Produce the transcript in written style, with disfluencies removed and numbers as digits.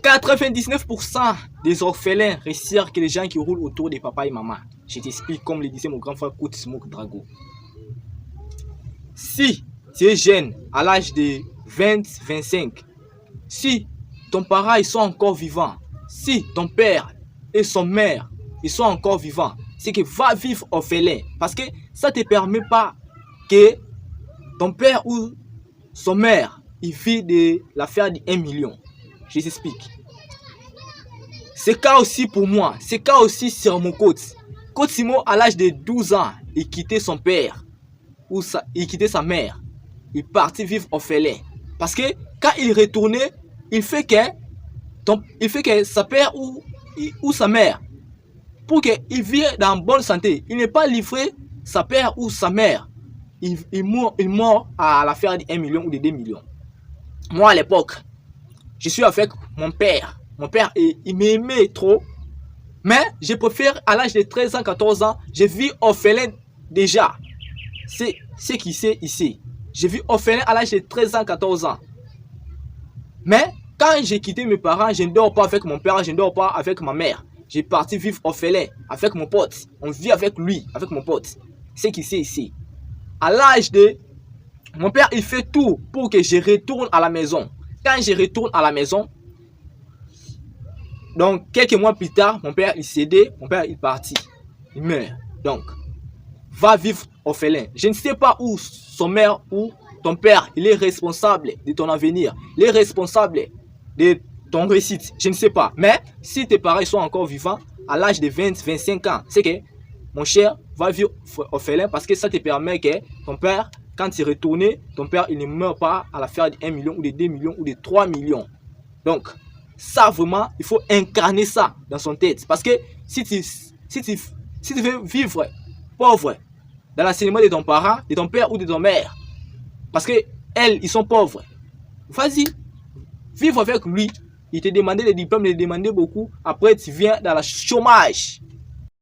99% des orphelins restent que les gens qui roulent autour des papa et maman. Je t'explique comme le disait mon grand frère Kout Smoke Drago. Si tu es jeune à l'âge de 20-25, si ton parent ils sont encore vivants, si ton père et son mère ils sont encore vivants, c'est que va vivre orphelin. Parce que ça ne te permet pas que ton père ou son mère il vit de l'affaire de 1 million. Je t'explique. C'est cas aussi pour moi. C'est cas aussi sur mon coach. Coach Simon, à l'âge de 12 ans, il quittait son père ou il quittait sa mère. Il partit vivre orphelin. Parce que quand il retournait, il fait que sa père ou sa mère, pour qu'il vive dans bonne santé, il n'est pas livré sa père ou sa mère. Il mort à l'affaire de 1 million ou de 2 millions. Moi, à l'époque, je suis avec mon père. Mon père, il m'aimait trop. Mais je préfère, à l'âge de 13 ans, 14 ans, je vis orphelin déjà. C'est ce qui c'est ici. Je vis orphelin à l'âge de 13 ans, 14 ans. Mais quand j'ai quitté mes parents, je ne dors pas avec mon père, je ne dors pas avec ma mère. J'ai parti vivre orphelin avec mon pote. On vit avec lui, avec mon pote. C'est qui c'est ici. À l'âge de... Mon père, il fait tout pour que je retourne à la maison. Quand je retourne à la maison, donc quelques mois plus tard, mon père il cédait, mon père il partit, il meurt. Donc, va vivre orphelin. Je ne sais pas où son mère ou ton père, il est responsable de ton avenir. Il est responsable de ton réussite. Je ne sais pas. Mais si tes parents sont encore vivants, à l'âge de 20-25 ans, c'est que mon cher, va vivre orphelin parce que ça te permet que ton père, quand il retourne, ton père il ne meurt pas à l'affaire de 1 million ou de 2 millions ou de 3 millions. Donc, ça vraiment, il faut incarner ça dans son tête. Parce que si tu veux vivre pauvre dans l'enseignement de ton parent, de ton père ou de ton mère, parce que elles, ils sont pauvres, vas-y, vivre avec lui. Il te demandait des diplômes, il te demandait beaucoup. Après, tu viens dans le chômage.